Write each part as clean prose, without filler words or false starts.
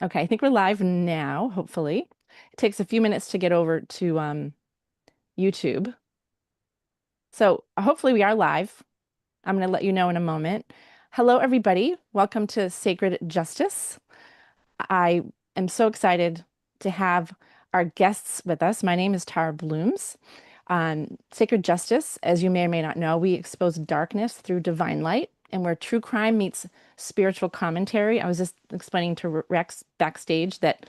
Okay, I think we're live now, hopefully. It takes a few minutes to get over to YouTube. So hopefully we are live. I'm going to let you know in a moment. Hello, everybody. Welcome to Sacred Justice. I am so excited to have our guests with us. My name is Tara Blooms. Sacred Justice, as you may or may not know, we expose darkness through divine light, and where true crime meets spiritual commentary. I was just explaining to Rex backstage that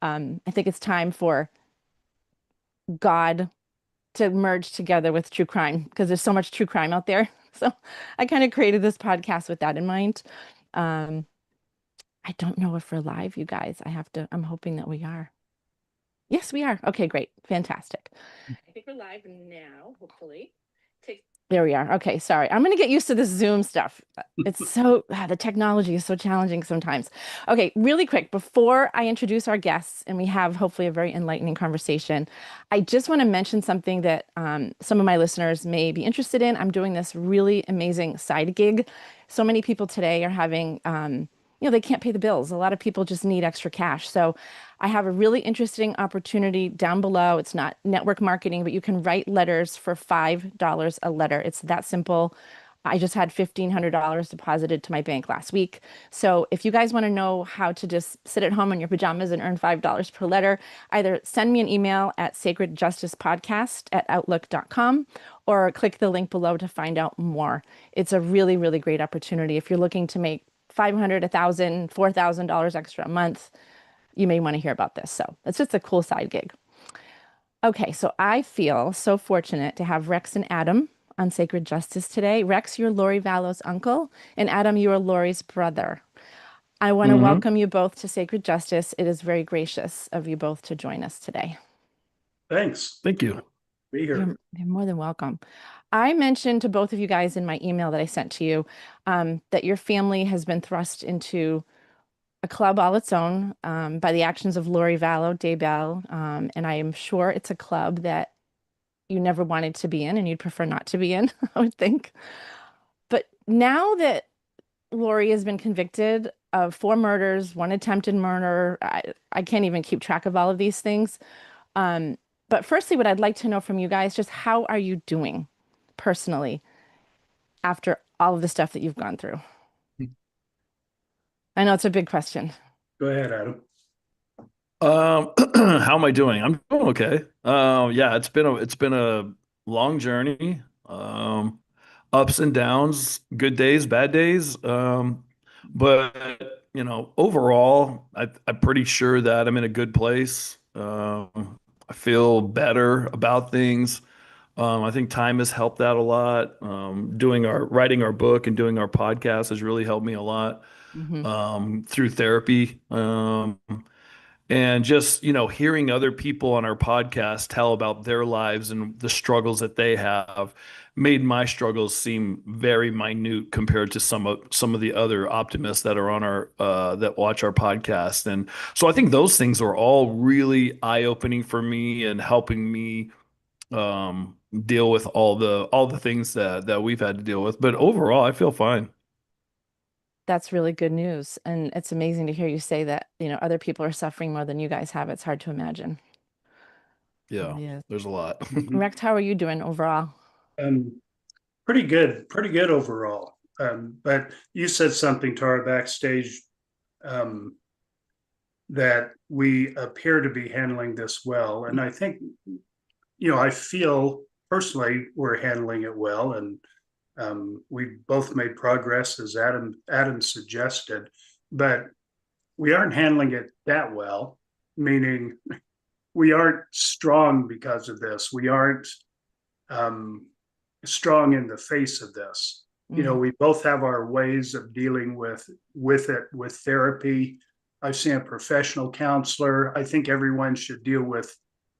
I think it's time for God to merge together with true crime because there's so much true crime out there. So I kind of created this podcast with that in mind. Um, I don't know if we're live, you guys. I'm hoping that we are. Yes, we are. Okay, great. Fantastic. I think we're live now, hopefully. There we are. Okay, sorry. I'm going to get used to this Zoom stuff. The technology is so challenging sometimes. Okay, really quick, before I introduce our guests and we have hopefully a very enlightening conversation, I just want to mention something that some of my listeners may be interested in. I'm doing this really amazing side gig. So many people today are having, they can't pay the bills. A lot of people just need extra cash. So I have a really interesting opportunity down below. It's not network marketing, but you can write letters for $5 a letter. It's that simple. I just had $1,500 deposited to my bank last week. So if you guys want to know how to just sit at home in your pajamas and earn $5 per letter, either send me an email at sacredjusticepodcast@outlook.com or click the link below to find out more. It's a really, really great opportunity. If you're looking to make 500, 1,000, $4,000 extra a month, you may want to hear about this. So it's just a cool side gig. Okay, so I feel so fortunate to have Rex and Adam on Sacred Justice today. Rex, you're Lori Vallow's uncle, and Adam, you are Lori's brother. I want to Hmm. welcome you both to Sacred Justice. It is very gracious of you both to join us today. Thanks. Thank you. Be here. You're more than welcome. I mentioned to both of you guys in my email that I sent to you that your family has been thrust into a club all its own by the actions of Lori Vallow, Daybell, and I am sure it's a club that you never wanted to be in and you'd prefer not to be in, I would think. But now that Lori has been convicted of 4 murders, 1 attempted murder, I can't even keep track of all of these things. Um, but firstly, what I'd like to know from you guys, just how are you doing personally after all of the stuff that you've gone through? I know it's a big question. Go ahead, Adam. How am I doing? I'm doing okay. Yeah, it's been a long journey. Ups and downs, good days, bad days. But overall, I'm pretty sure that I'm in a good place. I feel better about things. I think time has helped out a lot. Writing our book and doing our podcast has really helped me a lot Hmm. through therapy. And just, hearing other people on our podcast tell about their lives and the struggles that they have made my struggles seem very minute compared to some of the other optimists that are on our that watch our podcast. And so I think those things are all really eye-opening for me and helping me deal with all the things that we've had to deal with. But overall, I feel fine. That's really good news. And it's amazing to hear you say that, other people are suffering more than you guys have. It's hard to imagine. It Yeah, really is. there's a lot. Mhm. Rex, how are you doing overall? Um, pretty good overall. But you said something, Tara, backstage, um, that we appear to be handling this well. And I think, I feel personally we're handling it well. And we both made progress, as Adam suggested, but we aren't handling it that well, meaning we aren't strong because of this. We aren't um, strong in the face of this. Mm, We both have our ways of dealing with it with therapy. I've seen a professional counselor. I think everyone should deal with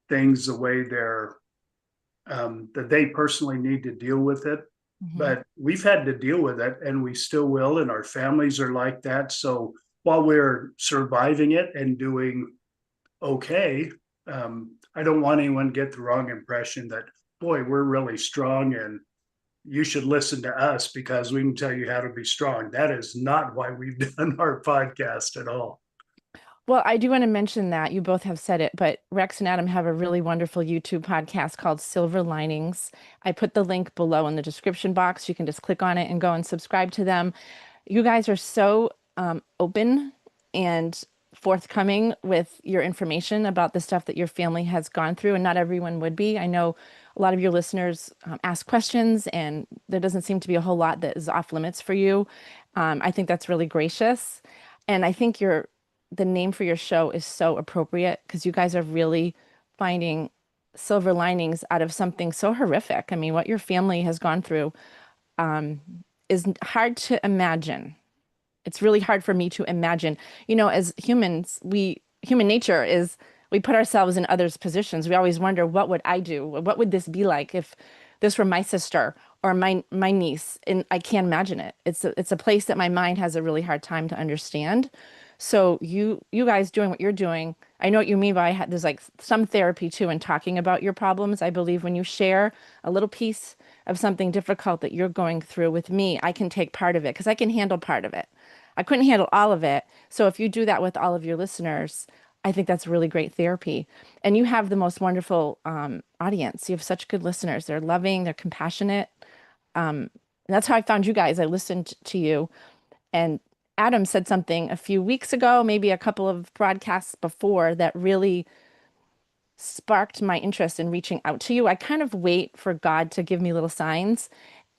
things the way that they personally need to deal with it. hmm. But we've had to deal with it, and we still will, and our families are like that. So while we're surviving it and doing okay. I don't want anyone to get the wrong impression that, boy, we're really strong and you should listen to us because we can tell you how to be strong. That is not why we've done our podcast at all. Well, I do want to mention that you both have said it, but Rex and Adam have a really wonderful YouTube podcast called Silver Linings. I put the link below in the description box. You can just click on it and go and subscribe to them. You guys are so open and forthcoming with your information about the stuff that your family has gone through, and not everyone would be. I know a lot of your listeners ask questions, and there doesn't seem to be a whole lot that is off limits for you. I think that's really gracious, and I think the name for your show is so appropriate because you guys are really finding silver linings out of something so horrific. I mean, what your family has gone through um, is hard to imagine. It's really hard for me to imagine. As humans, human nature is we put ourselves in others' positions. We always wonder, what would I do? What would this be like if this were my sister or my niece? And I can't imagine it. It's a place that my mind has a really hard time to understand. So you guys doing what you're doing, I know what you mean by there's like some therapy too in talking about your problems. I believe when you share a little piece of something difficult that you're going through with me, I can take part of it because I can handle part of it. I couldn't handle all of it. So if you do that with all of your listeners, I think that's really great therapy. And you have the most wonderful audience. You have such good listeners. They're loving, they're compassionate. And that's how I found you guys. I listened to you. And Adam said something a few weeks ago, maybe a couple of broadcasts before, that really sparked my interest in reaching out to you. I kind of wait for God to give me little signs.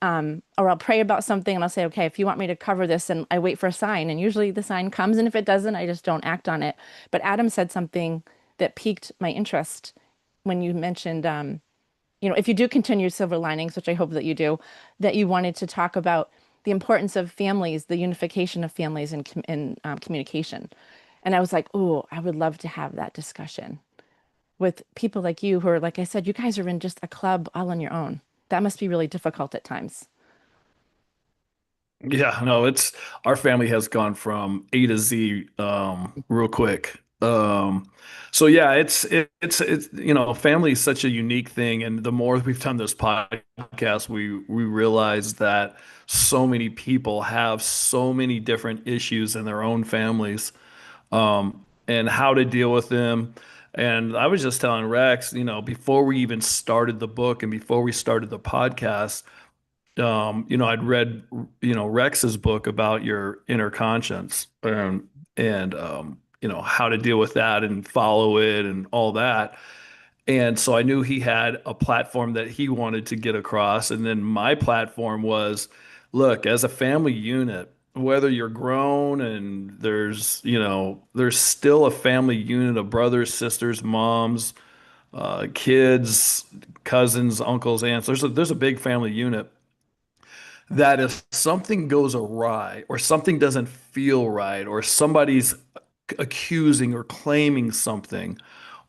Or I'll pray about something and I'll say, okay, if you want me to cover this, and I wait for a sign, and usually the sign comes, and if it doesn't, I just don't act on it. But Adam said something that piqued my interest when you mentioned, if you do continue silver linings, which I hope that you do, that you wanted to talk about the importance of families, the unification of families and communication. And I was like, oh, I would love to have that discussion with people like you who are, like I said, you guys are in just a club all on your own. That must be really difficult at times. Yeah, no, it's our family has gone from A to Z real quick. So yeah, it's family is such a unique thing, and the more we've done this podcast, we realize that so many people have so many different issues in their own families, and how to deal with them. And I was just telling Rex, before we even started the book and before we started the podcast, I'd read, Rex's book about your inner conscience, and how to deal with that and follow it and all that. And so I knew he had a platform that he wanted to get across. And then my platform was, look, as a family unit, whether you're grown and there's still a family unit of brothers, sisters, moms, kids, cousins, uncles, aunts. There's a big family unit that if something goes awry or something doesn't feel right or somebody's accusing or claiming something,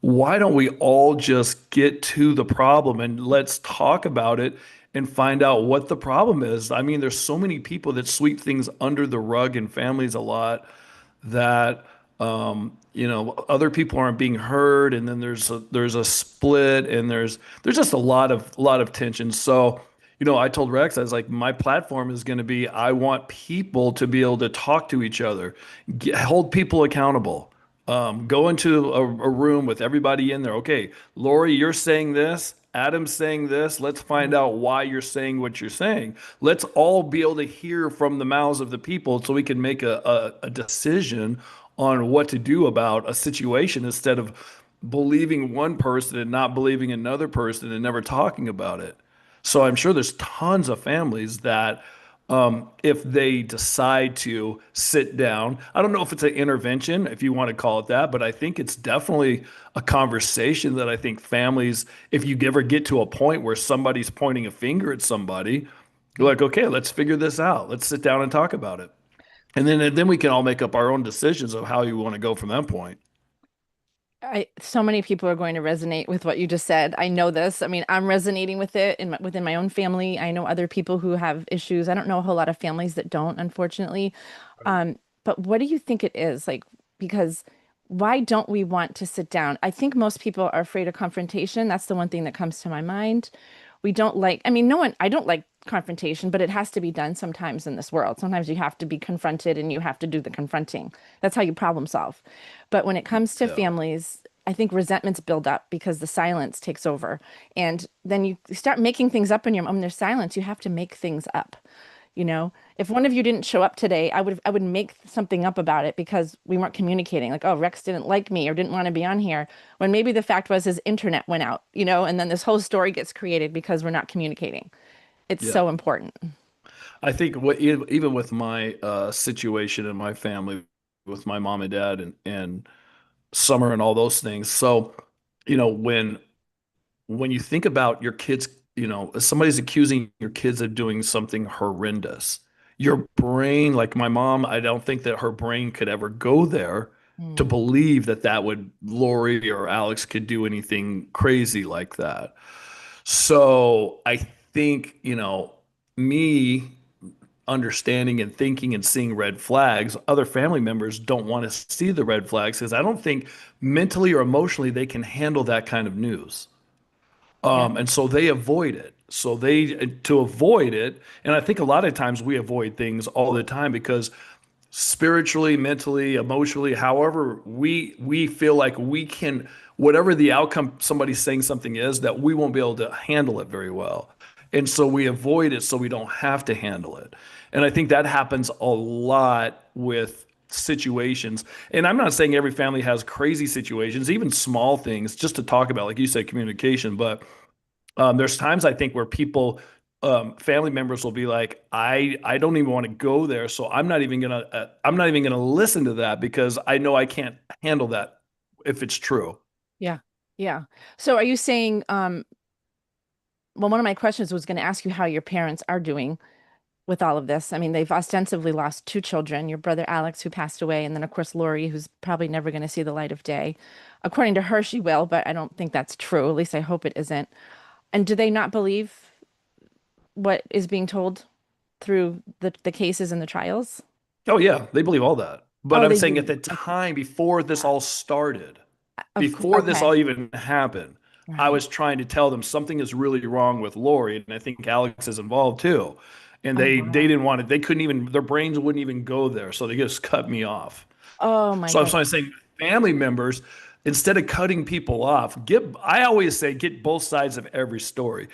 why don't we all just get to the problem and let's talk about it and find out what the problem is? I mean, there's so many people that sweep things under the rug in families a lot that other people aren't being heard, and then there's a split, and there's just a lot of tension. So I told Rex, I was like, my platform is going to be, I want people to be able to talk to each other, hold people accountable. Go into a room with everybody in there. Okay, Lori, you're saying this. Adam's saying this. Let's find out why you're saying what you're saying. Let's all be able to hear from the mouths of the people so we can make a decision on what to do about a situation instead of believing one person and not believing another person and never talking about it. So I'm sure there's tons of families that, if they decide to sit down, I don't know if it's an intervention, if you want to call it that, but I think it's definitely a conversation that I think families, if you ever get to a point where somebody's pointing a finger at somebody, you're like, okay, let's figure this out. Let's sit down and talk about it. And then we can all make up our own decisions of how you want to go from that point. So many people are going to resonate with what you just said. I know this. I mean, I'm resonating with it within my own family. I know other people who have issues. I don't know a whole lot of families that don't, unfortunately. But what do you think it is? Like, because why don't we want to sit down? I think most people are afraid of confrontation. That's the one thing that comes to my mind. We don't like, I mean, no one, I don't like confrontation, but it has to be done sometimes in this world. Sometimes you have to be confronted and you have to do the confronting. That's how you problem solve. But when it comes to Yeah. families, I think resentments build up because the silence takes over. And then you start making things up in your when there's silence, you have to make things up. You know, if one of you didn't show up today, I would make something up about it because we weren't communicating. Like, oh, Rex didn't like me or didn't want to be on here. When maybe the fact was his internet went out, and then this whole story gets created because we're not communicating. It's Yeah. so important. I think even with my situation in my family, with my mom and dad and Summer and all those things. So, when you think about your kids, if somebody's accusing your kids of doing something horrendous, your brain, like my mom, I don't think that her brain could ever go there to Mm, believe that would Lori or Alex could do anything crazy like that. So I think, me understanding and thinking and seeing red flags, other family members don't want to see the red flags because I don't think mentally or emotionally they can handle that kind of news. yeah. And so they avoid it. So to avoid it, and I think a lot of times we avoid things all the time because spiritually, mentally, emotionally, however we feel like we can, whatever the outcome somebody's saying something is, that we won't be able to handle it very well. And so we avoid it so we don't have to handle it. And I think that happens a lot with situations. And I'm not saying every family has crazy situations, even small things, just to talk about, like you said, communication. But there's times I think where people, family members will be like, I don't even want to go there, so I'm not even gonna listen to that because I know I can't handle that if it's true. Yeah. Yeah. So are you saying, well, one of my questions was going to ask you how your parents are doing with all of this. I mean, they've ostensibly lost two children, your brother Alex, who passed away, and then, of course, Lori, who's probably never going to see the light of day. According to her, she will, but I don't think that's true. At least I hope it isn't. And do they not believe what is being told through the cases and the trials? Oh yeah, they believe all that. But Oh, I'm they saying at do. the Okay. time before this Yeah. all started, Of course. before this Okay. all even happened, I Right. was trying to tell them something is really wrong with Lori, and I think Alex is involved too. And Oh, they wow. didn't want it. They couldn't even, their brains wouldn't even go there, so they just cut me off. Oh, my So I'm goodness. saying family members, instead of cutting people off, I always say get both sides of every story.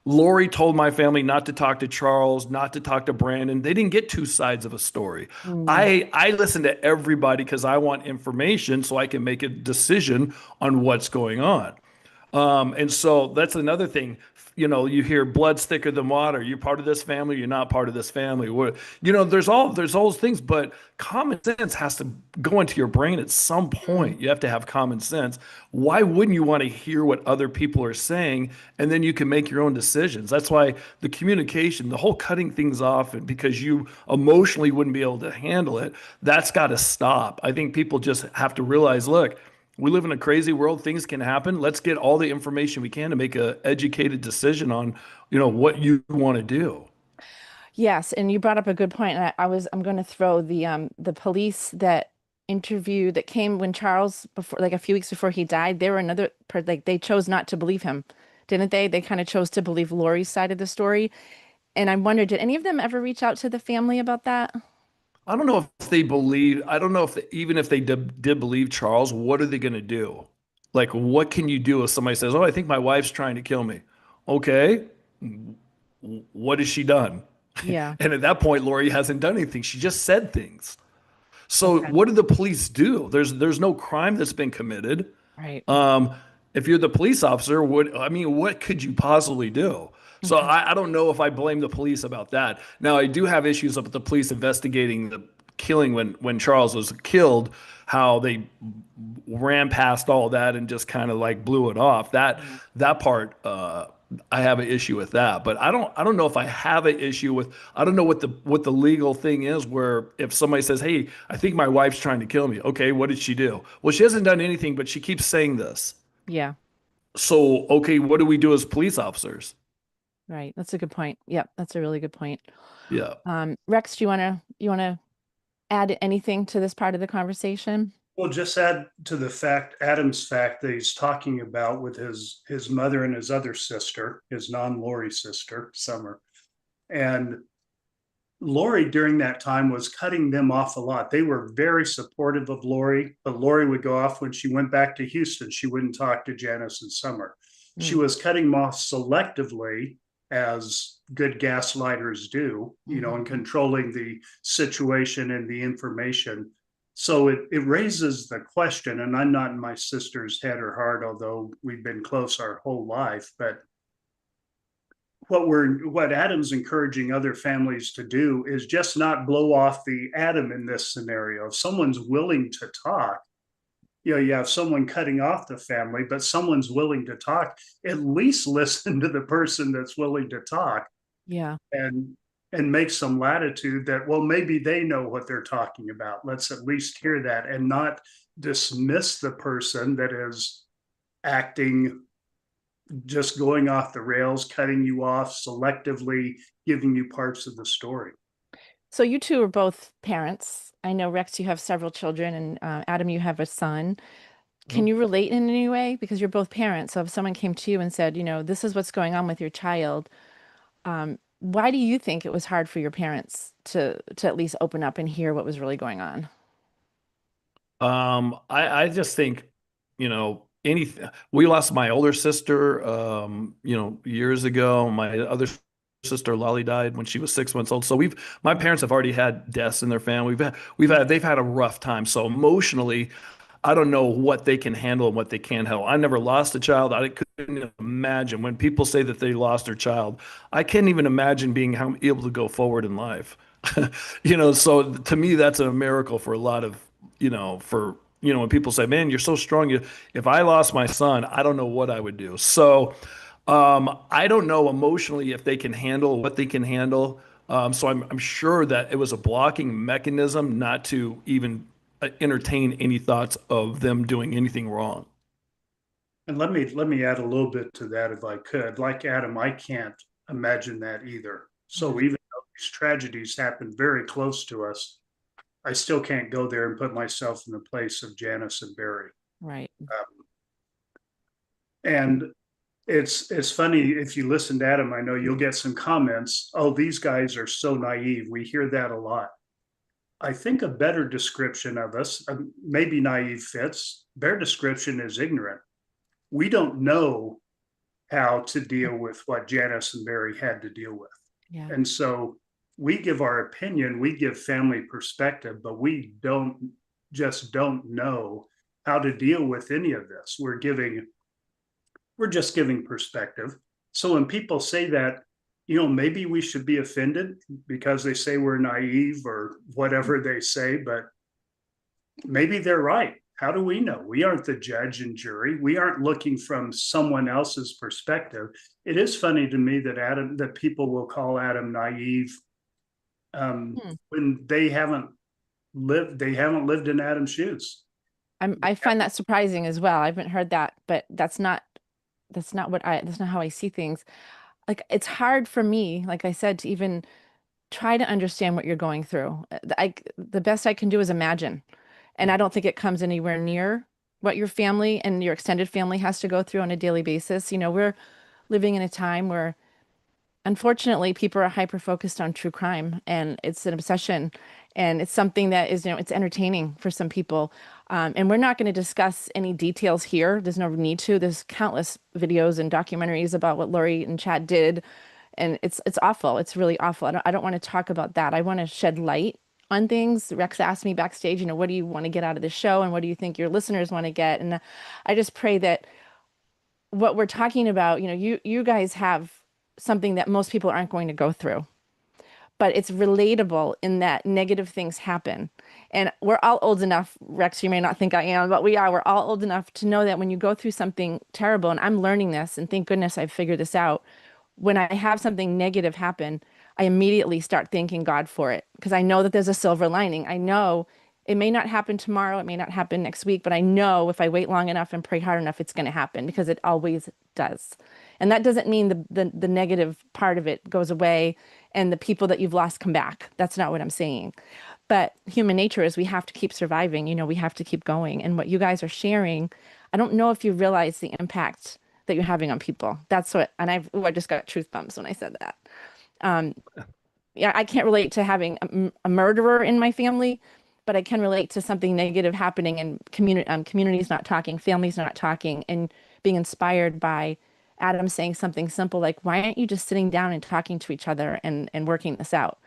Lori told my family not to talk to Charles, not to talk to Brandon. They didn't get two sides of a story. Mm, I listen to everybody because I want information so I can make a decision on what's going on. And so that's another thing. You hear blood's thicker than water. You're part of this family. You're not part of this family. There's all those things, but common sense has to go into your brain at some mm. point. You have to have common sense. Why wouldn't you want to hear what other people are saying, and then you can make your own decisions? That's why the communication, the whole cutting things off, and because you emotionally wouldn't be able to handle it, that's got to stop. I think people just have to realize, look. We live in a crazy world. Things can happen. Let's get all the information we can to make a educated decision on, what you want to do. Yes, and you brought up a good point. And I'm going to throw the police that interview that came when Charles before like a few weeks before he died, they were another like they chose not to believe him, didn't they? They kind of chose to believe Lori's side of the story. And I wondered, did any of them ever reach out to the family about that? I don't know if they believe, I don't know if even if they did believe Charles, what are they going to do? Like, what can you do if somebody says, "Oh, I think my wife's trying to kill me"? Okay, what has she done? Yeah. And at that point, Lori hasn't done anything. She just said things. So Okay. what do the police do? There's no crime that's been committed. Right. Um, if you're the police officer, what could you possibly do? So Okay. I don't know if I blame the police about that. Now I do have issues with the police investigating the killing when Charles was killed, how they ran past all that and just kind of like blew it off. Yeah. That part I have an issue with that. But I don't know if I have an issue with I don't know what the legal thing is where if somebody says, "Hey, I think my wife's trying to kill me." Okay, what did she do? Well, she hasn't done anything, but she keeps saying this. Yeah. So, okay, what do we do as police officers? Right. That's a good point. Yep, that's a really good point. Yeah. Rex, do you wanna add anything to this part of the conversation? Well, just add to the fact, Adam's fact that he's talking about with his mother and his other sister, his non-Lori sister, Summer. And Lori during that time was cutting them off a lot. They were very supportive of Lori, but Lori would go off when she went back to Houston. She wouldn't talk to Janice and Summer. She Mm. was cutting them off selectively, as good gaslighters do, and controlling the situation and the information. So it raises the question, and I'm not in my sister's head or heart, although we've been close our whole life, but what Adam's encouraging other families to do is just not blow off the atom in this scenario. If someone's willing to talk, you have someone cutting off the family, but someone's willing to talk, at least listen to the person that's willing to talk. Yeah. And make some latitude that, well, maybe they know what they're talking about. Let's at least hear that and not dismiss the person that is acting, just going off the rails, cutting you off, selectively giving you parts of the story. So you two are both parents. I know, Rex, you have several children, and Adam, you have a son. Can you relate in any way? Because you're both parents. So if someone came to you and said, this is what's going on with your child, why do you think it was hard for your parents to at least open up and hear what was really going on? I just think, anything. We lost my older sister, years ago. My other sister Lolly died when she was 6 months old. So my parents have already had deaths in their family. They've had a rough time. So emotionally, I don't know what they can handle and what they can't handle. I never lost a child. I couldn't imagine when people say that they lost their child. I can't even imagine being able to go forward in life. So to me, that's a miracle for a lot of, when people say, man, you're so strong. If I lost my son, I don't know what I would do. So I don't know emotionally if they can handle what they can handle. So I'm sure that it was a blocking mechanism not to even entertain any thoughts of them doing anything wrong. And let me add a little bit to that if I could. Like Adam, I can't imagine that either. So even though these tragedies happen very close to us, I still can't go there and put myself in the place of Janice and Barry. Right. And it's funny, if you listen to Adam, I know you'll get some comments. Oh, these guys are so naive. We hear that a lot. I think a better description of us, maybe naive fits, their description is ignorant. We don't know how to deal with what Janice and Barry had to deal with. Yeah. And so we give our opinion, we give family perspective, but we don't know how to deal with any of this. We're just giving perspective. So when people say that, maybe we should be offended because they say we're naive or whatever they say, but maybe they're right. How do we know? We aren't the judge and jury. We aren't looking from someone else's perspective. It is funny to me that people will call Adam naive when they haven't lived in Adam's shoes. I find that surprising as well. I haven't heard that, but that's not how I see things. Like, it's hard for me, like I said, to even try to understand what you're going through. The best I can do is imagine. And I don't think it comes anywhere near what your family and your extended family has to go through on a daily basis. We're living in a time where, unfortunately, people are hyper focused on true crime, and it's an obsession, and it's something that is, it's entertaining for some people. And we're not going to discuss any details here. There's no need to. There's countless videos and documentaries about what Lori and Chad did, and it's awful. It's really awful. I don't want to talk about that. I want to shed light on things. Rex asked me backstage, what do you want to get out of the show, and what do you think your listeners want to get? And I just pray that what we're talking about, you guys have something that most people aren't going to go through, but it's relatable in that negative things happen. And we're all old enough, Rex, you may not think I am, but we're all old enough to know that when you go through something terrible, and I'm learning this, and thank goodness I've figured this out, when I have something negative happen, I immediately start thanking God for it, because I know that there's a silver lining. I know it may not happen tomorrow, it may not happen next week, but I know if I wait long enough and pray hard enough, it's going to happen, because it always does. And that doesn't mean the negative part of it goes away and the people that you've lost come back. That's not what I'm saying. But human nature is we have to keep surviving. We have to keep going. And what you guys are sharing, I don't know if you realize the impact that you're having on people. That's what, and I just got truth bumps when I said that. Yeah, I can't relate to having a murderer in my family, but I can relate to something negative happening and communities not talking, families not talking, and being inspired by Adam saying something simple like, "Why aren't you just sitting down and talking to each other and working this out?"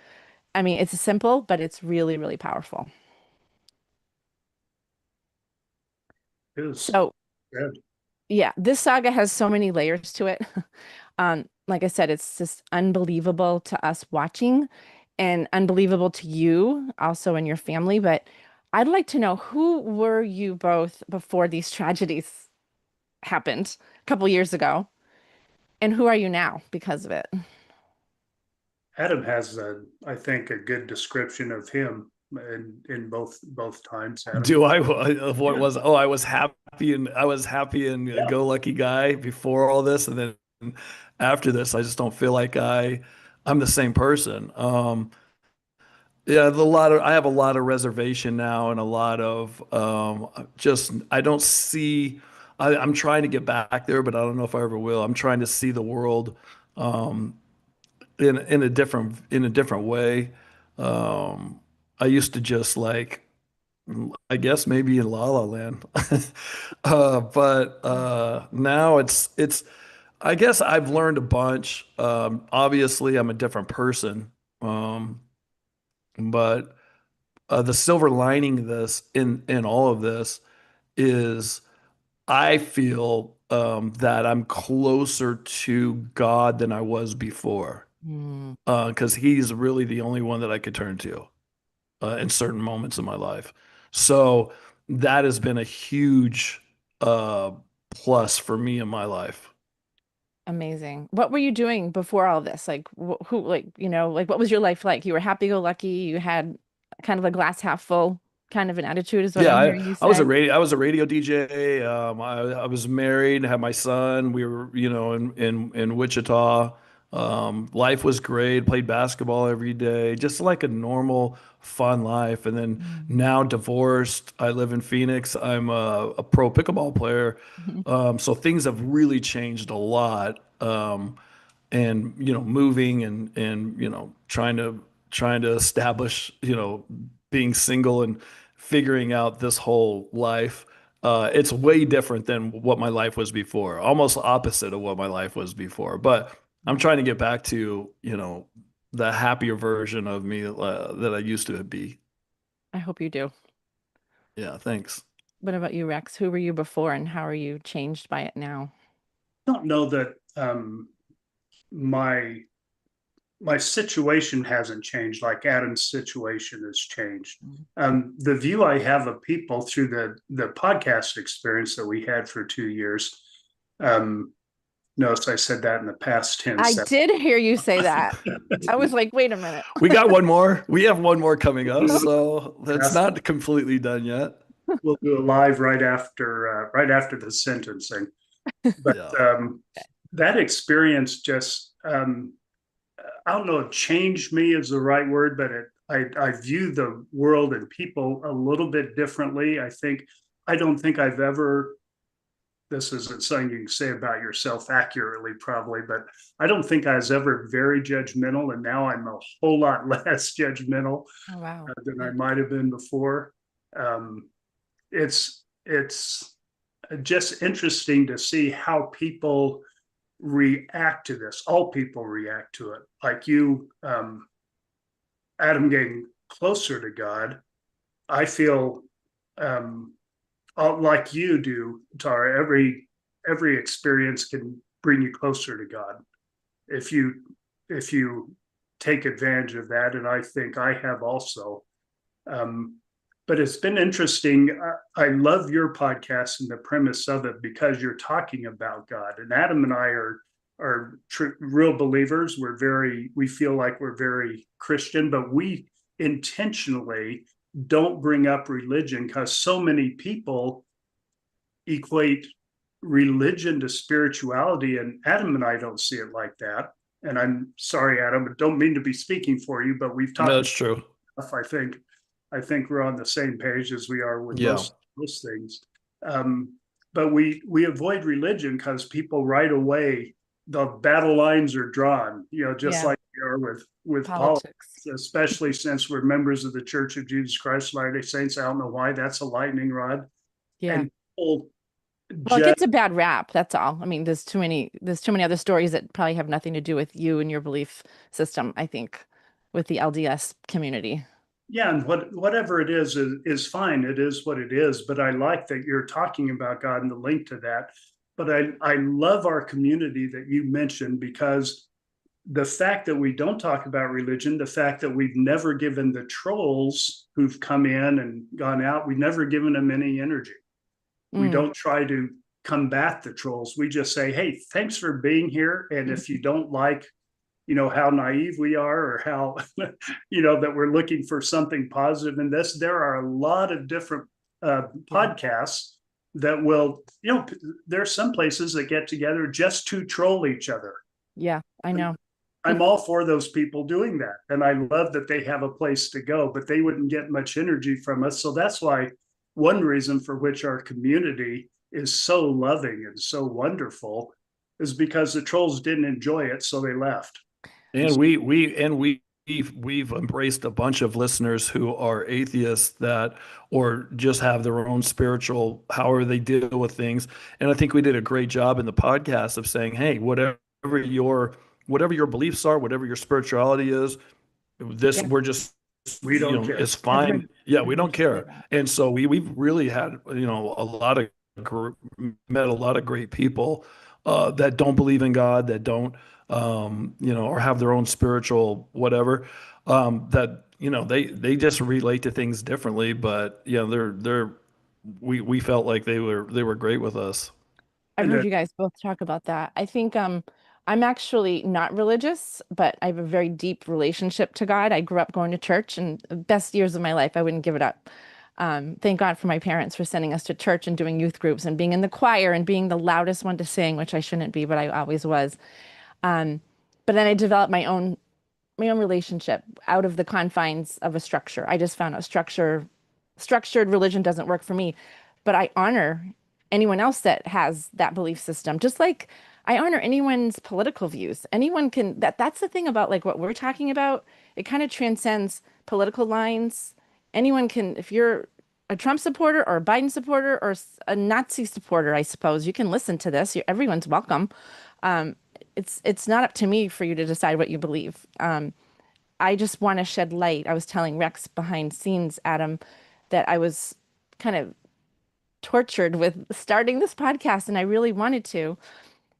I mean, it's simple, but it's really, really powerful. It was So, good. yeah, this saga has so many layers to it. Like I said, it's just unbelievable to us watching and unbelievable to you also and your family. But I'd like to know, who were you both before these tragedies happened a couple years ago? And who are you now because of it? Adam has, I think, a good description of him in both times. Adam. Do I? What was? Oh, I was happy and Yeah. go lucky guy before all this, and then after this, I just don't feel like I'm the same person. Yeah, I have a lot of reservation now, and a lot of just I don't see. I'm trying to get back there, but I don't know if I ever will. I'm trying to see the world um, in a different way. Um, I used to just like. I guess maybe in La La Land. But now it's I guess I've learned a bunch. Obviously I'm a different person. But the silver lining of this in all of this is I feel that I'm closer to God than I was before. Mm, Because he's really the only one that I could turn to in certain moments in my life. So that has been a huge uh, plus for me in my life. amazing. What were you doing before all this? Like, like, like, what was your life like? You were happy-go-lucky. You had kind of a glass half full kind of an attitude, is what Yeah, I'm hearing you I was a say. radio DJ. I was married, had my son. We were, in Wichita. Life was great. Played basketball every day, just like a normal, fun life. And then Mm. now divorced. I live in Phoenix. I'm a pro pickleball player. So things have really changed a lot. And moving and trying to establish being single and figuring out this whole life. It's way different than what my life was before, almost opposite of what my life was before, but I'm trying to get back to the happier version of me that I used to be. I hope you do. Yeah, thanks. What about you, Rex? Who were you before and how are you changed by it now? Don't know that my my situation hasn't changed like Adam's situation has changed. Mm. The view I have of people through the podcast experience that we had for 2 years. Um, Notice I said that in the past I tense. did hear you say that. I was like, wait a minute. We got one more. We have one more coming up, We'll so that's not completely done yet. do it live right after the sentencing. But Yeah. that experience just I don't know if changed me is the right word, but I view the world and people a little bit differently. I don't think I've ever, this isn't something you can say about yourself accurately, probably, but I don't think I was ever very judgmental. And now I'm a whole lot less judgmental Oh, wow. than I Yeah. might have been before. Um, it's just interesting to see how people react to this. All people react to it. Like you, Adam, getting closer to God. I feel um, like you do, Tara. Every experience can bring you closer to God if you take advantage of that, and I think I have also. Um, but it's been interesting. I love your podcast and the premise of it because you're talking about God. And Adam and I are real believers. We feel like we're very Christian, but we intentionally don't bring up religion because so many people equate religion to spirituality, and Adam and I don't see it like that. And I'm sorry, Adam, but don't mean to be speaking for you, but we've No, talked it's true. enough. I think we're on the same page as we are with Yeah. most things. Um, but we avoid religion because people right away the battle lines are drawn. Just Yeah. like we are with politics, Politics. especially since we're members of the Church of Jesus Christ of Latter-day Saints. I don't know why that's a lightning rod. Yeah. And people Well, it just gets a bad rap, that's all. I mean, there's too many other stories that probably have nothing to do with you and your belief system, I think, with the LDS community. yeah, and whatever it is fine. It is what it is. But I like that you're talking about God and the link to that. But I love our community that you mentioned, because the fact that we don't talk about religion, the fact that we've never given the trolls who've come in and gone out, we've never given them any energy. We Mm. don't try to combat the trolls. We just say, hey, thanks for being here. And if you don't like, how naive we are, or how, that we're looking for something positive in this, there are a lot of different Yeah. podcasts that will, there are some places that get together just to troll each other. Yeah, I know. I'm all for those people doing that. And I love that they have a place to go, but they wouldn't get much energy from us. So that's why one reason for which our community is so loving and so wonderful is because the trolls didn't enjoy it, so they left. And we've embraced a bunch of listeners who are atheists that or just have their own spiritual however they deal with things. And I think we did a great job in the podcast of saying, hey, your whatever your beliefs are, whatever your spirituality is, this Yeah, we're just We don't care. it's I've fine. heard Yeah, I've we heard don't you say care. that. And so we've really had a lot of met a lot of great people that don't believe in God, that don't or have their own spiritual whatever, that they just relate to things differently. But yeah, they're we felt like they were great with us. I've And heard you guys both talk about that. I think I'm actually not religious, but I have a very deep relationship to God. I grew up going to church and the best years of my life, I wouldn't give it up. Thank God for my parents for sending us to church and doing youth groups and being in the choir and being the loudest one to sing, which I shouldn't be, but I always was. Um, but then I developed my own relationship out of the confines of a structure. I just found out structured religion doesn't work for me, but I honor anyone else that has that belief system. Just like I honor anyone's political views. Anyone can that's the thing about like what we're talking about. It kind of transcends political lines. Anyone can, if you're a Trump supporter or a Biden supporter or a Nazi supporter, I suppose you can listen to this. Everyone's welcome. Um, it's not up to me for you to decide what you believe. I just want to shed light. I was telling Rex behind scenes, Adam, that I was kind of tortured with starting this podcast, and I really wanted to.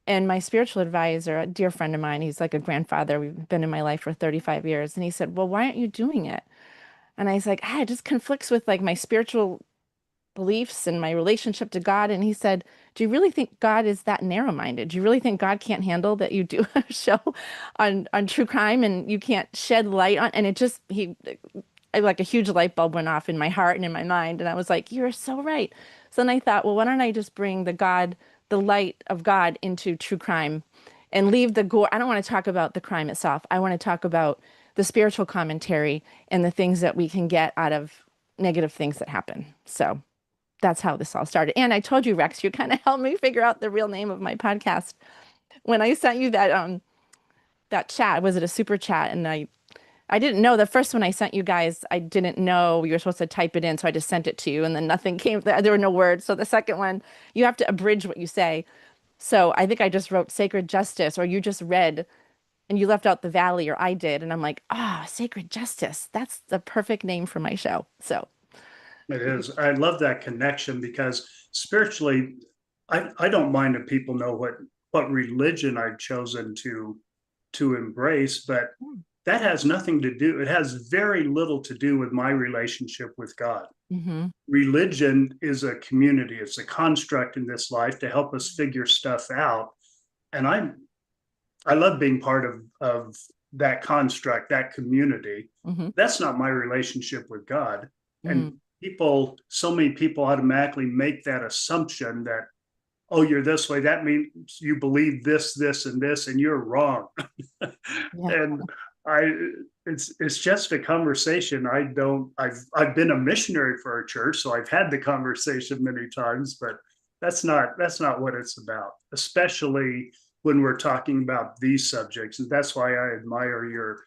And my spiritual advisor, a dear friend of mine, he's like a grandfather. We've been in my life for 35 years. And he said, well, why aren't you doing it? And I was like, it just conflicts with like my spiritual beliefs and my relationship to God. And he said, do you really think God is that narrow-minded? Do you really think God can't handle that you do a show on true crime and you can't shed light on? And it just, like a huge light bulb went off in my heart and in my mind. And I was like, you're so right. So then I thought, well, why don't I just bring the light of God into true crime and leave the gore. I don't want to talk about the crime itself. I want to talk about the spiritual commentary and the things that we can get out of negative things that happen. So that's how this all started. And I told you, Rex, you kind of helped me figure out the real name of my podcast when I sent you that chat. Was it a super chat? And I didn't know the first one I sent you guys. I didn't know you were supposed to type it in, so I just sent it to you, and then nothing came. There were no words. So the second one, you have to abridge what you say. So I think I just wrote Sacred Justice, or you just read and you left out the valley, or I did, and I'm like, Sacred Justice. That's the perfect name for my show. So. it is. I love that connection, because spiritually, I don't mind if people know what religion I've chosen to embrace, but that has nothing to do, it has very little to do with my relationship with God. Mm-hmm. Religion is a community, it's a construct in this life to help us figure stuff out. And I love being part of that construct, that community. Mm-hmm. That's not my relationship with God. And Mm. so many people automatically make that assumption that, oh, you're this way, that means you believe this and this, and you're wrong. Yeah. And I it's just a conversation. I've been a missionary for a church, so I've had the conversation many times, but that's not what it's about, especially when we're talking about these subjects. And that's why I admire your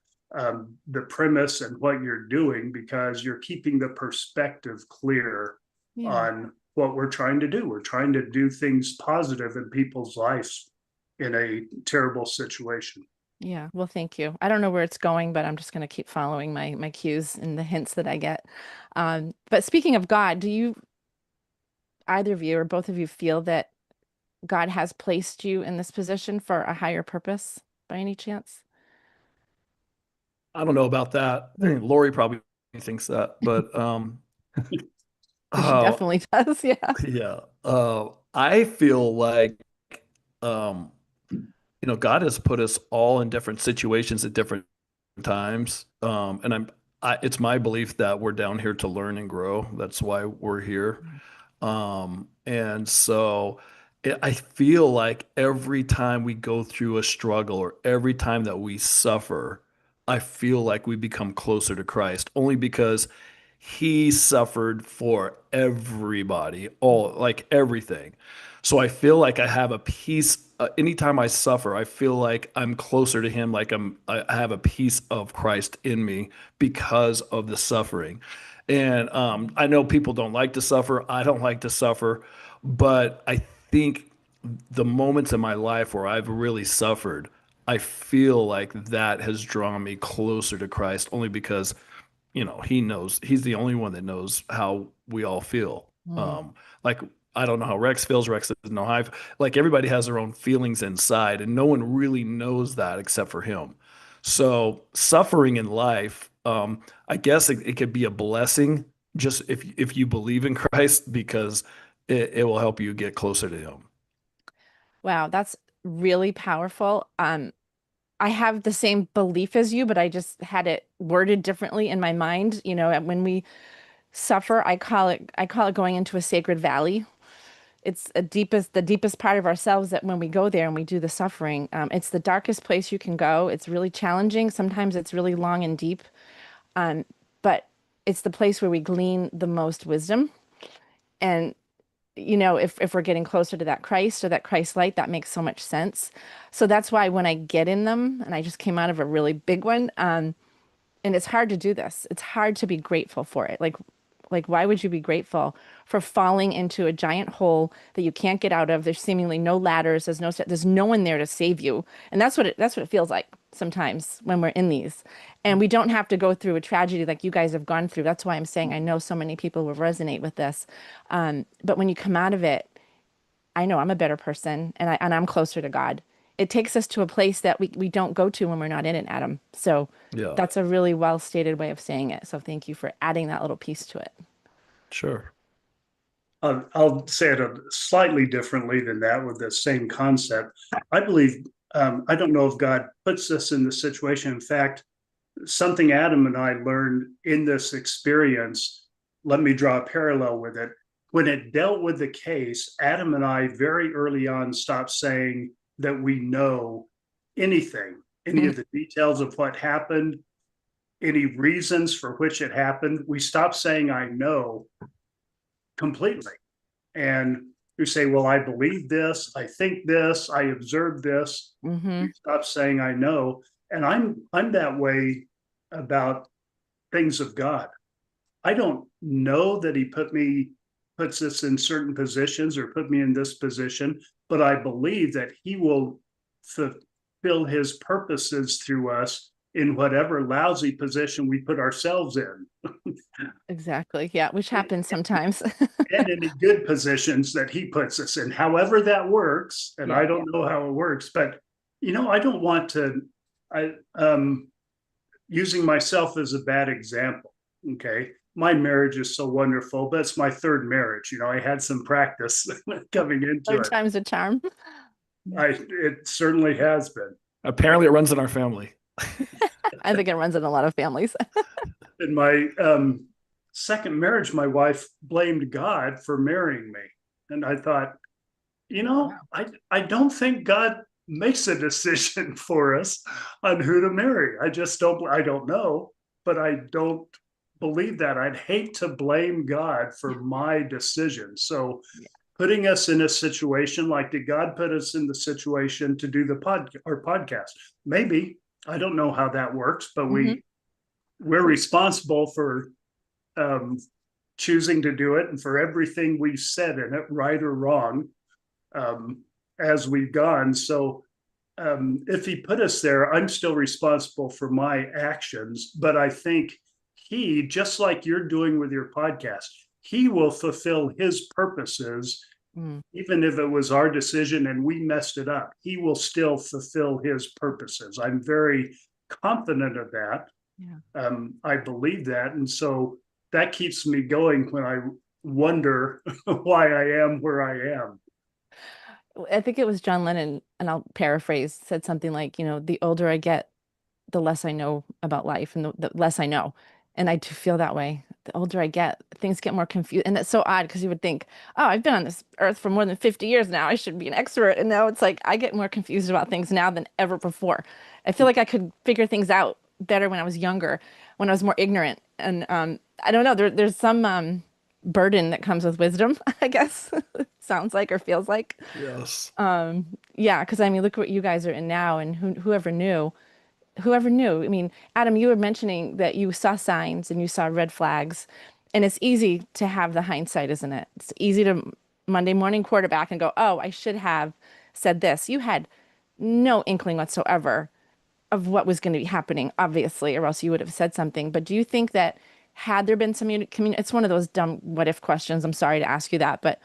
the premise and what you're doing, because you're keeping the perspective clear Yeah. on what we're trying to do. We're trying to do things positive in people's lives in a terrible situation. Yeah. Well, thank you. I don't know where it's going, but I'm just going to keep following my cues and the hints that I get. But speaking of God, do you, either of you or both of you, feel that God has placed you in this position for a higher purpose by any chance? I don't know about that. Lori probably thinks that, but She uh, definitely does. Yeah. yeah. I feel like um, God has put us all in different situations at different times. It's my belief that we're down here to learn and grow. That's why we're here. And so I feel like every time we go through a struggle or every time that we suffer, I feel like we become closer to Christ only because he suffered for everybody, all like everything. So I feel like I have a peace. Anytime I suffer, I feel like I'm closer to him, like I have a piece of Christ in me because of the suffering. And I know people don't like to suffer. I don't like to suffer, but I think the moments in my life where I've really suffered, I feel like that has drawn me closer to Christ only because he knows he's the only one that knows how we all feel. Mm. Like I don't know how Rex feels. Rex doesn't know how like everybody has their own feelings inside, and no one really knows that except for him. So suffering in life, I guess it could be a blessing just if you believe in Christ because it will help you get closer to him. Wow, that's really powerful. I have the same belief as you, but I just had it worded differently in my mind. You know, and when we suffer, I call it going into a sacred valley. It's the deepest part of ourselves that when we go there and we do the suffering, it's the darkest place you can go. It's really challenging. Sometimes it's really long and deep. Um, but it's the place where we glean the most wisdom. And if we're getting closer to that Christ or that Christ light, that makes so much sense. So that's why when I get in them, and I just came out of a really big one, and it's hard to do this. It's hard to be grateful for it. Like why would you be grateful for falling into a giant hole that you can't get out of? There's seemingly no ladders. There's no one there to save you. And that's what it feels like sometimes when we're in these. And we don't have to go through a tragedy like you guys have gone through. That's why I'm saying I know so many people will resonate with this. But when you come out of it, I know I'm a better person and I'm closer to God. It takes us to a place that we don't go to when we're not in it, Adam. So Yeah, that's a really well stated way of saying it. So thank you for adding that little piece to it. sure. I'll say it slightly differently than that with the same concept. I believe, I don't know if God puts us in this situation. In fact, something Adam and I learned in this experience, let me draw a parallel with it. When it dealt with the case, Adam and I very early on stopped saying that we know anything, any of the details of what happened, any reasons for which it happened. We stopped saying I know completely. And you say, well, I believe this, I think this, I observed this. Mm-hmm. You stop saying I know. And I'm that way about things of God. I don't know that he puts us in certain positions or put me in this position, but I believe that he will fulfill his purposes through us in whatever lousy position we put ourselves in. Exactly. Yeah, which happens sometimes. And in the good positions that he puts us in, however that works. And Yeah. I don't know how it works, but I don't want to, I, using myself as a bad example. Okay. My marriage is so wonderful, but it's my third marriage. I had some practice coming into Third it. time's a charm. It certainly has been. Apparently, it runs in our family. I think it runs in a lot of families. In my second marriage, my wife blamed God for marrying me. And I thought, I don't think God makes a decision for us on who to marry. I don't know, but I don't believe that. I'd hate to blame God for my decision. So putting us in a situation like, did God put us in the situation to do our podcast? Maybe. I don't know how that works, but Mhm. we're responsible for choosing to do it and for everything we've said in it, right or wrong, um, as we've gone. So if he put us there, I'm still responsible for my actions. But I think he, just like you're doing with your podcast, he will fulfill his purposes. Mm. Even if it was our decision and we messed it up, he will still fulfill his purposes. I'm very confident of that. Yeah. I believe that. And so that keeps me going when I wonder why I am where I am. I think it was John Lennon, and I'll paraphrase, said something like, the older I get, the less I know about life and the less I know. And I do feel that way. The older I get, things get more confused. And that's so odd because you would think, oh, I've been on this earth for more than 50 years now. I should be an expert. And now it's like I get more confused about things now than ever before. I feel like I could figure things out better when I was younger, when I was more ignorant. And I don't know, there's some burden that comes with wisdom, I guess, sounds like or feels like. Yes. Yeah, because I mean, look what you guys are in now, and whoever knew. Whoever knew? I mean, Adam, you were mentioning that you saw signs and you saw red flags, and it's easy to have the hindsight, isn't it? It's easy to Monday morning quarterback and go, "Oh, I should have said this." You had no inkling whatsoever of what was going to be happening, obviously, or else you would have said something. But do you think that had there been some it's one of those dumb what if questions. I'm sorry to ask you that, but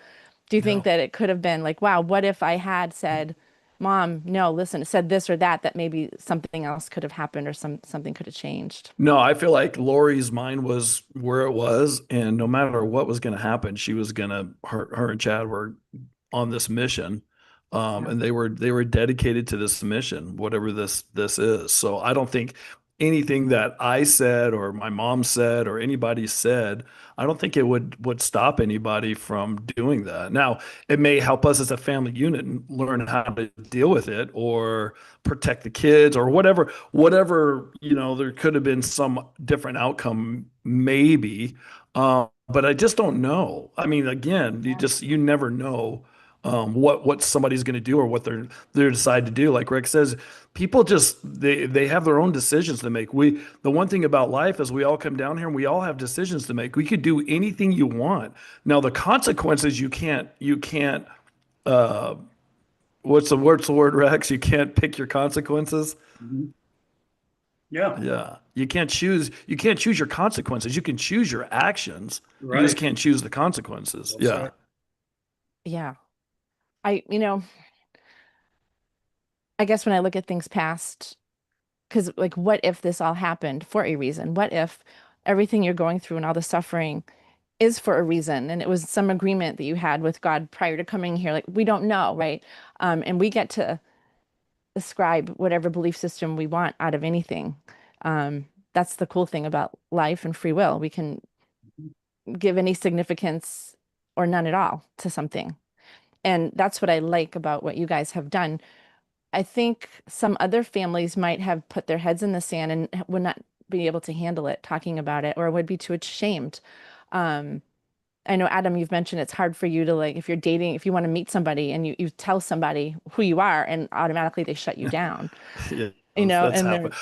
do you think Yeah. that it could have been like, wow, what if I had said, Mom, no, listen, said this or that, that maybe something else could have happened or something could have changed? No, I feel like Lori's mind was where it was, and no matter what was going to happen, she was going to her and Chad were on this mission, Yeah. and they were dedicated to this mission, whatever this is. So I don't think anything that I said or my mom said or anybody said, I don't think it would stop anybody from doing that. Now, it may help us as a family unit and learn how to deal with it or protect the kids or whatever, there could have been some different outcome maybe. But I just don't know. I mean, again, you never know what somebody's going to do or what they decide to do. Like Rick says, people just they have their own decisions to make. The one thing about life is we all come down here and we all have decisions to make. We could do anything you want. Now the consequences you can't what's the word, Rex? You can't pick your consequences. Mhm. Yeah, Yeah. You can't choose your consequences. You can choose your actions. You just right. can't choose the consequences. That's Yeah. right. Yeah. I guess when I look at things past, because like, what if this all happened for a reason? What if everything you're going through and all the suffering is for a reason and it was some agreement that you had with God prior to coming here? Like, we don't know, right? And we get to ascribe whatever belief system we want out of anything. That's the cool thing about life and free will. We can give any significance or none at all to something. And that's what I like about what you guys have done. I think some other families might have put their heads in the sand and would not be able to handle it, talking about it, or would be too ashamed. Um, I know, Adam, you've mentioned it's hard for you to, like, if you're dating, if you want to meet somebody and you tell somebody who you are and automatically they shut you down, Yeah, that's and they're happened.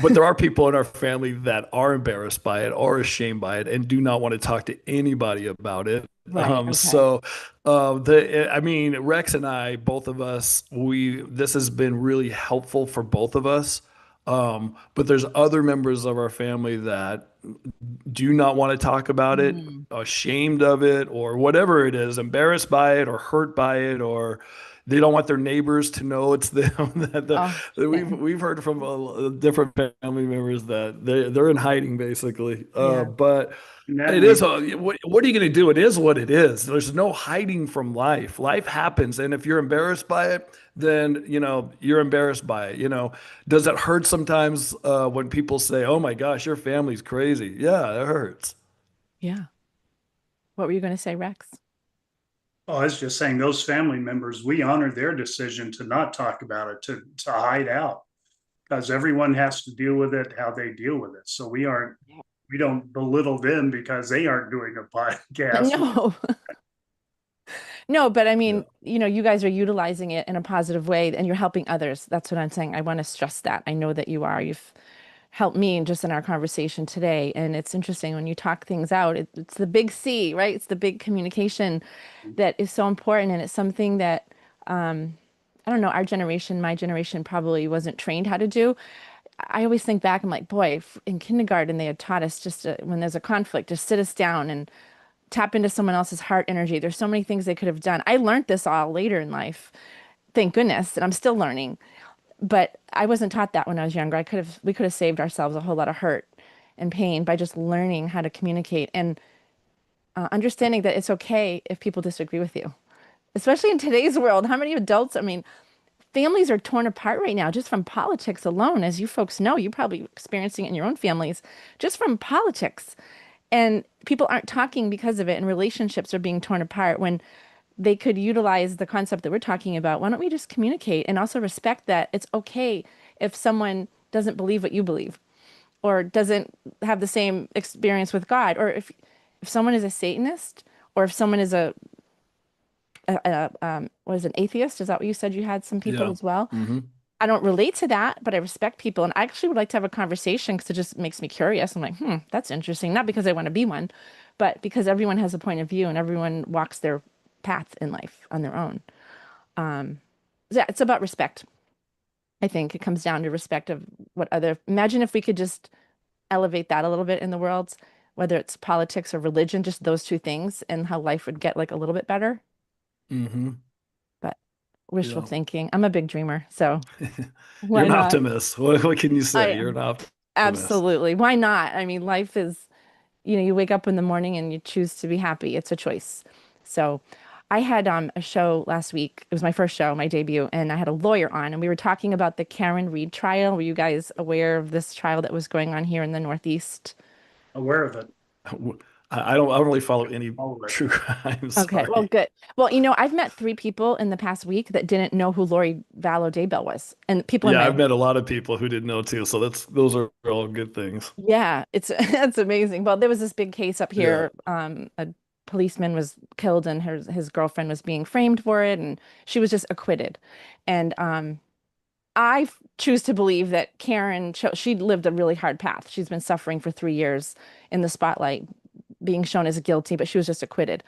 But there are people in our family that are embarrassed by it or ashamed by it and do not want to talk to anybody about it. right. Okay. So, I mean, Rex and I, both of us, this has been really helpful for both of us. But there's other members of our family that do not want to talk about it, Mm. ashamed of it, or whatever it is, embarrassed by it, or hurt by it, or they don't want their neighbors to know it's them. Oh, That same. we've heard from different family members that they're in hiding basically. Yeah. But And that it may is. What are you going to do? It is what it is. There's no hiding from life. Life happens, and if you're embarrassed by it, then you're embarrassed by it. Does it hurt sometimes when people say, "Oh my gosh, your family's crazy"? Yeah, it hurts. Yeah. What were you going to say, Rex? Oh, I was just saying those family members, we honor their decision to not talk about it, to hide out, because everyone has to deal with it how they deal with it. So we don't belittle them because they aren't doing a podcast. No. No, but I Yeah. mean, you guys are utilizing it in a positive way and you're helping others. That's what I'm saying. I want to stress that. I know that you are. You've helped me just in our conversation today. And it's interesting when you talk things out, it's the big C, right? It's the big communication that is so important. And it's something that, I don't know, our generation, my generation probably wasn't trained how to do. I always think back, I'm like, boy, in kindergarten, they had taught us just to, when there's a conflict, just sit us down and tap into someone else's heart energy. There's so many things they could have done. I learned this all later in life, thank goodness, and I'm still learning. But I wasn't taught that when I was younger. We could have saved ourselves a whole lot of hurt and pain by just learning how to communicate and understanding that it's okay if people disagree with you, especially in today's world. How many adults, I mean, families are torn apart right now just from politics alone. As you folks know, you're probably experiencing it in your own families, just from politics. And people aren't talking because of it, and relationships are being torn apart when they could utilize the concept that we're talking about. Why don't we just communicate and also respect that it's okay if someone doesn't believe what you believe or doesn't have the same experience with God, or if someone is a Satanist, or if someone is what is it, an atheist? Is that what you said you had some people Yeah. as well? Hmm. I don't relate to that, but I respect people. And I actually would like to have a conversation because it just makes me curious. I'm like, that's interesting. Not because I want to be one, but because everyone has a point of view and everyone walks their path in life on their own. Yeah, it's about respect. I think it comes down to respect of imagine if we could just elevate that a little bit in the world, whether it's politics or religion, just those two things, and how life would get like a little bit better. Hmm. But wishful Yeah. thinking. I'm a big dreamer, so You're why an not? optimist. What can you I say? You're am. an optimist. Absolutely. Why not? I mean, life is, you wake up in the morning and you choose to be happy. It's a choice. So I had a show last week. It was my first show, my debut, and I had a lawyer on, and we were talking about the Karen Reed trial. Were you guys aware of this trial that was going on here in the Northeast? Aware of it, I don't really follow any all of it. true crime. Okay, well, Sorry. good. Well, I've met three people in the past week that didn't know who Lori Vallow Daybell was, and people in Yeah, my I've met a lot of people who didn't know too. So those are all good things. Yeah, it's that's amazing. Well, there was this big case up Yeah. here. A policeman was killed and his girlfriend was being framed for it, and she was just acquitted. And choose to believe that she lived a really hard path. She's been suffering for 3 years in the spotlight, being shown as guilty, but she was just acquitted.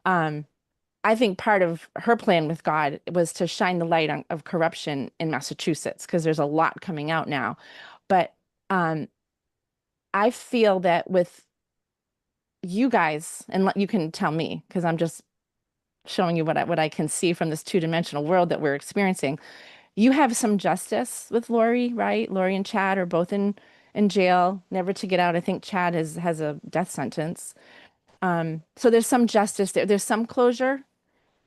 Um, I think part of her plan with God was to shine the light of corruption in Massachusetts because there's a lot coming out now. But um, I feel that with you guys, and you can tell me because I'm just showing you what I can see from this two-dimensional world that we're experiencing. You have some justice with Lori, right? Lori and Chad are both in jail, never to get out. I think Chad has a death sentence. So there's some justice there. There's some closure.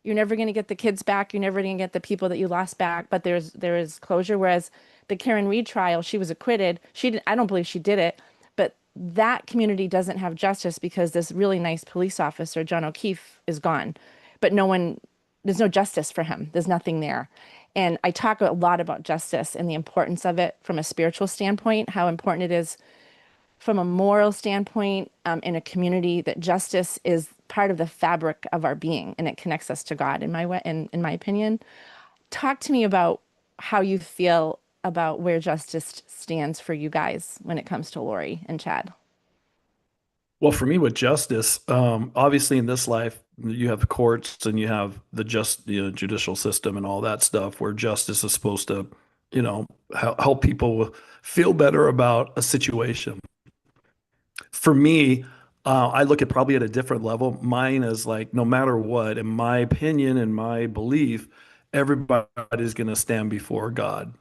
You're never going to get the kids back. You're never going to get the people that you lost back, but there is closure. Whereas the Karen Reed trial, she was acquitted. I don't believe she did it, but that community doesn't have justice because this really nice police officer, John O'Keefe, is gone. But there's no justice for him. There's nothing there. And I talk a lot about justice and the importance of it from a spiritual standpoint, how important it is from a moral standpoint, in a community, that justice is part of the fabric of our being and it connects us to God in my way, in my opinion. Talk to me about how you feel about where justice stands for you guys when it comes to Lori and Chad. Well, for me with justice, obviously in this life, you have the courts and you have the judicial system and all that stuff where justice is supposed to, help people feel better about a situation. For me, I look at probably at a different level. Mine is like, no matter what, in my opinion and my belief, everybody is going to stand before God.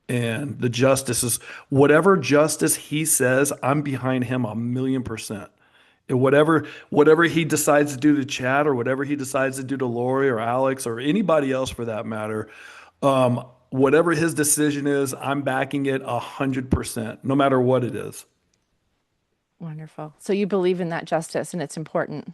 And the justice is whatever justice he says, I'm behind him 1,000,000%. And whatever he decides to do to Chad or whatever he decides to do to Lori or Alex or anybody else for that matter, whatever his decision is, I'm backing it 100%, no matter what it is. Wonderful. So you believe in that justice and it's important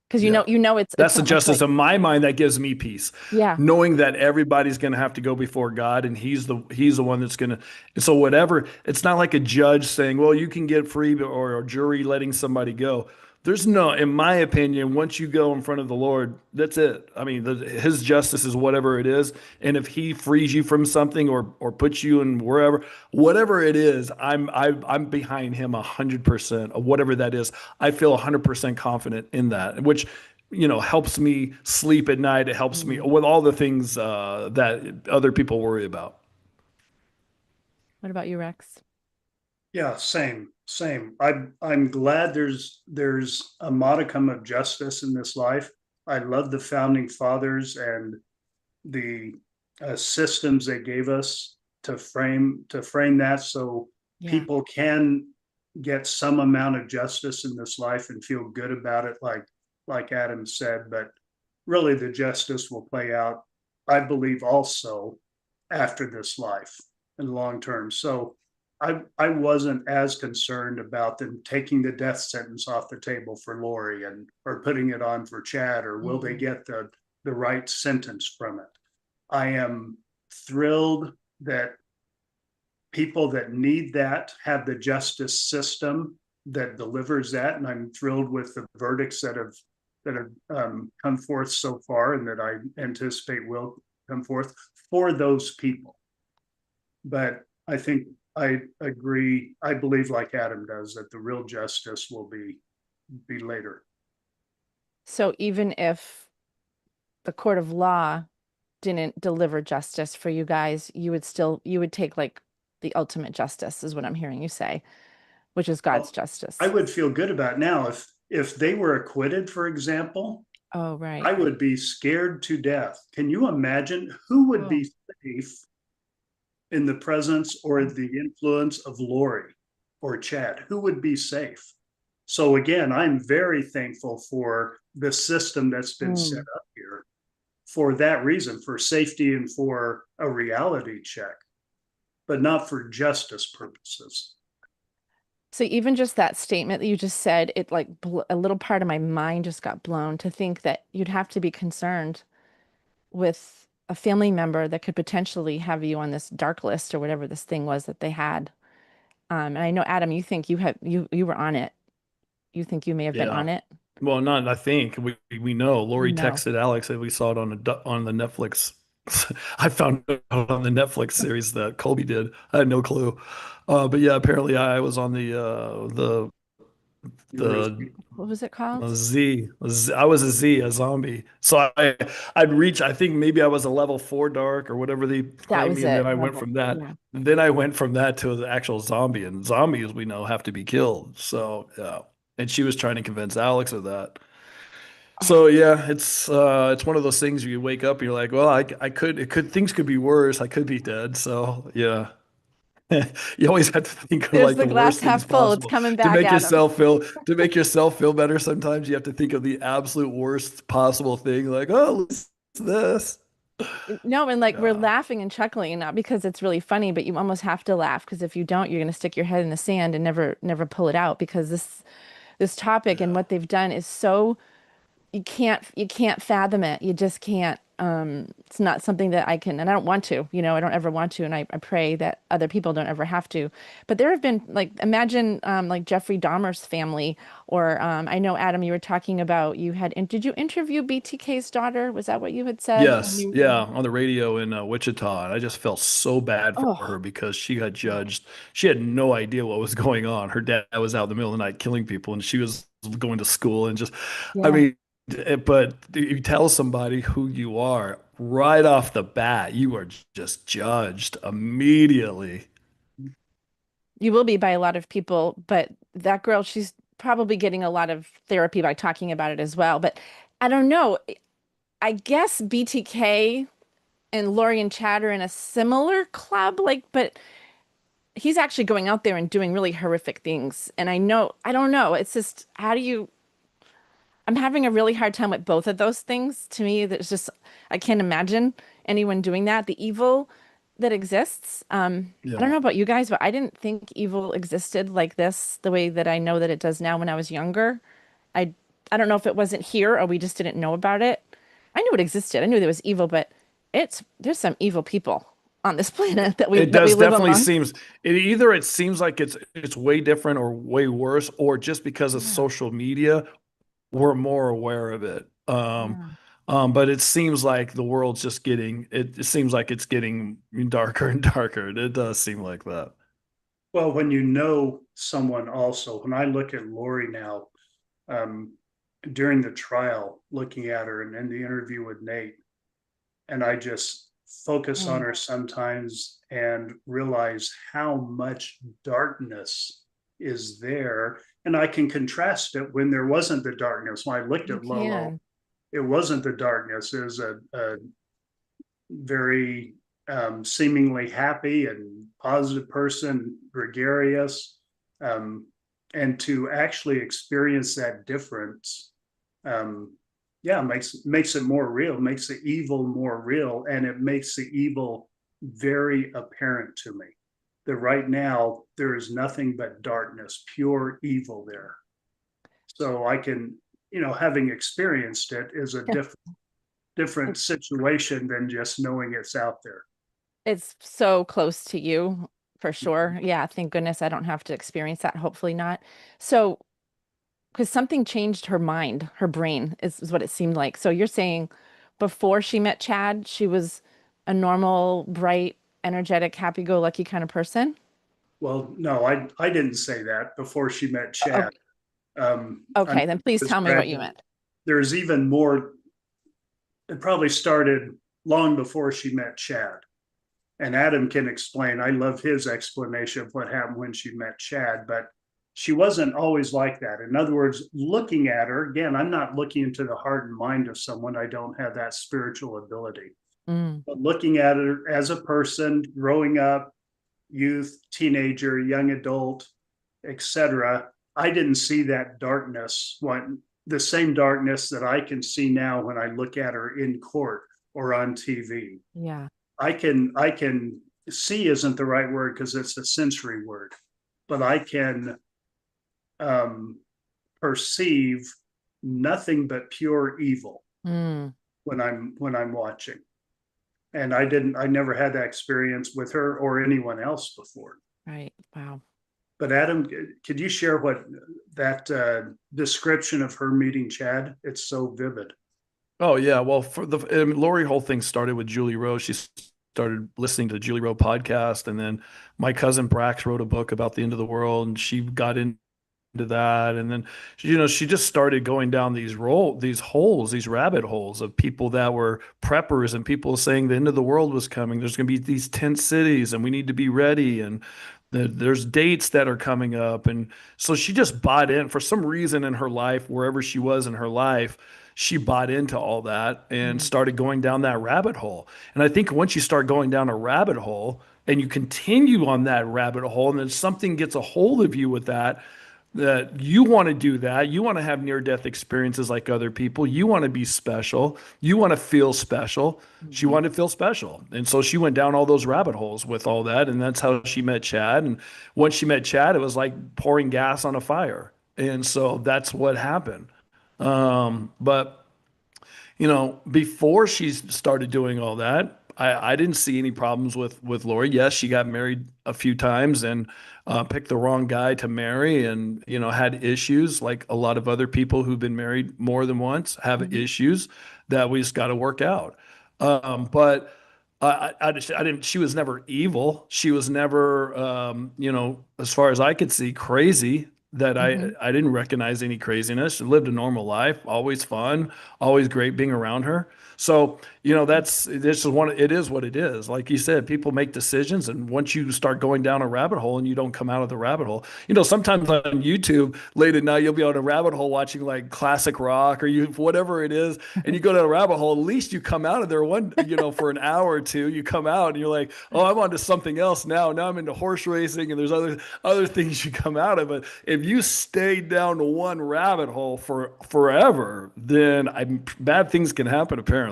because Yeah. it's That's the not much justice like, in my mind that gives me peace. yeah, Knowing that everybody's going to have to go before God and he's the one that's going to and so whatever, it's not like a judge saying, "Well, you can get free," or a jury letting somebody go. There's no, in my opinion, once you go in front of the Lord, that's it. I mean, His justice is whatever it is, and if He frees you from something or puts you in wherever, whatever it is, I'm behind Him 100% of whatever that is. I feel 100% confident in that, which helps me sleep at night. It helps me Mm. with all the things that other people worry about. What about you, Rex? Yeah, same. I'm glad there's a modicum of justice in this life. I love the founding fathers and the systems they gave us to frame that so Yeah. people can get some amount of justice in this life and feel good about it, like Adam said. But really, the justice will play out, I believe, also after this life in the long term. So I wasn't as concerned about them taking the death sentence off the table for Lori and or putting it on for Chad, or will they Mm. get the right sentence from it. I am thrilled that people that need that have the justice system that delivers that, and I'm thrilled with the verdicts that have come forth so far, and that I anticipate will come forth for those people. But I think I agree. I believe, like Adam does, that the real justice will be later. So even if the court of law didn't deliver justice for you guys, you would take like the ultimate justice, is what I'm hearing you say, which is God's Well, I justice. would feel good about now if they were acquitted, for example. Oh, I right. would be scared to death. Can you imagine who would Oh. be safe in the presence or the influence of Lori or Chad? Who would be safe? So again, I'm very thankful for the system that's been set Mm. up here for that reason, for safety and for a reality check, but not for justice purposes. So even just that statement that you just said, it like a little part of my mind just got blown to think that you'd have to be concerned with a family member that could potentially have you on this dark list or whatever this thing was that they had. And I know, Adam, you think you were on it. You think you may have been Yeah. on it. Well, not I think we know. You Lori know. texted Alex and we saw it on the Netflix. I found it on the Netflix series that Colby did. I had no clue. But yeah, apparently I was on You were the What was it called? I was a Z, a zombie. So I'd reach. I think maybe I was a level 4 dark or whatever they That claimed was me, and then it. I went Level. from that. Yeah. Then I went from that to the actual zombie, and zombies we know have to be killed. So yeah, and she was trying to convince Alex of that. Oh, So yeah, it's one of those things where you wake up and you're like, well, I could it could things could be worse. I could be dead. So yeah. You always have to think of there's like the the glass worst things half full. It's possible coming to back make at him. yourself feel better. Sometimes you have to think of the absolute worst possible thing, like, oh, it's this. No, and like we're Yeah, laughing and chuckling, not because it's really funny, but you almost have to laugh because if you don't, you're going to stick your head in the sand and never pull it out because this topic and yeah, what they've done is so you can't fathom it. You just can't. It's not something that I can, and I don't want to. I don't ever want to, and I pray that other people don't ever have to. But there have been like imagine like Jeffrey Dahmer's family, or I know Adam, you were talking about did you interview BTK's daughter? Was that what you had said when yes, you yeah. were? On the radio in Wichita, and I just felt so bad for her Oh, because she got yeah, judged. She had no idea what was going on. Her dad was out in the middle of the night killing people, and she was going to school and just, I yeah. mean, but you tell somebody who you are right off the bat, you are just judged immediately. You will be by a lot of people, but that girl, she's probably getting a lot of therapy by talking about it as well. But I don't know. I guess BTK and Lori and Chad are in a similar club, like, but he's actually going out there and doing really horrific things. And I don't know. It's just, I'm having a really hard time with both of those things. To me, there's just, I can't imagine anyone doing that. The evil that exists. I don't Yeah. know about you guys, but I didn't think evil existed like this, the way that I know that it does now when I was younger. I, I don't know if it wasn't here or we just didn't know about it. I knew it existed. I knew there was evil, but there's some evil people. on this planet that It we does live definitely among. seems it seems like it's way different or way worse, or just because of Yeah. social media, we're more aware of it. Yeah. But it seems like the world's just it seems like it's getting darker and darker. It does seem like that. Well, when you know someone also, when I look at Lori now, um, during the trial, looking at her and in the interview with Nate, and I just focus on Mm. her sometimes and realize how much darkness is there. And I can contrast it when there wasn't the darkness. When I looked You at Lolo, can. it wasn't the darkness. It was a very seemingly happy and positive person, gregarious. Um, and to actually experience that difference, um, yeah, makes it more real, makes the evil more real, and it makes the evil very apparent to me. That right now there is nothing but darkness, pure evil there. So I can, having experienced it is a different situation than just knowing it's out there. It's so close to you for sure. Yeah, thank goodness I don't have to experience that. Hopefully not. So, because something changed her mind, her brain is what it seemed like. So you're saying before she met Chad, she was a normal, bright, energetic, happy-go-lucky kind of person? Well, no, I didn't say that before she met Chad. Okay. I Okay, then please was tell me what you meant. there's even more. It probably started long before she met Chad. And Adam can explain. I love his explanation of what happened when she met Chad, but she wasn't always like that. In other words, looking at her, again, I'm not looking into the heart and mind of someone. I don't have that spiritual ability. Mm, But looking at her as a person, growing up, youth, teenager, young adult, etc., I didn't see that darkness, the same darkness that I can see now when I look at her in court or on TV. yeah. I can see isn't the right word because it's a sensory word, but I can um, perceive nothing but pure evil Mm, when I'm watching. And I never had that experience with her or anyone else before. right. Wow. But Adam, could you share what that description of her meeting Chad? It's so vivid. Oh yeah, well, Lori whole thing started with Julie Rowe. She started listening to the Julie Rowe podcast, and then my cousin Brax wrote a book about the end of the world, and she got into that, and then she just started going down these holes, these rabbit holes of people that were preppers and people saying the end of the world was coming. There's going to be these tent cities, and we need to be ready, and there's dates that are coming up, and so she just bought in for some reason in her life, wherever she was in her life. She bought into all that and Mm, started going down that rabbit hole. And I think once you start going down a rabbit hole and you continue on that rabbit hole, and then something gets a hold of you with that you want to do that. You want to have near death experiences like other people. You want to be special. You want to feel special. She mhm. wanted to feel special. And so she went down all those rabbit holes with all that. And that's how she met Chad. And once she met Chad, it was like pouring gas on a fire. And so that's what happened. But before she started doing all that, I didn't see any problems with Lori. Yes, she got married a few times and picked the wrong guy to marry, and had issues like a lot of other people who've been married more than once have Mhm. issues that we just got to work out. But I didn't. She was never evil. She was never, as far as I could see, crazy. That Mhm. I didn't recognize any craziness. She lived a normal life, always fun, always great being around her. So, this is it is what it is. Like you said, people make decisions, and once you start going down a rabbit hole and you don't come out of the rabbit hole, sometimes on YouTube late at night you'll be on a rabbit hole watching like classic rock or whatever it is, and you go down a rabbit hole. At least you come out of there for an hour or two. You come out and you're like, oh, I'm onto something else now. Now I'm into horse racing, and there's other things you come out of. But if you stay down to one rabbit hole for forever, then bad things can happen, apparently.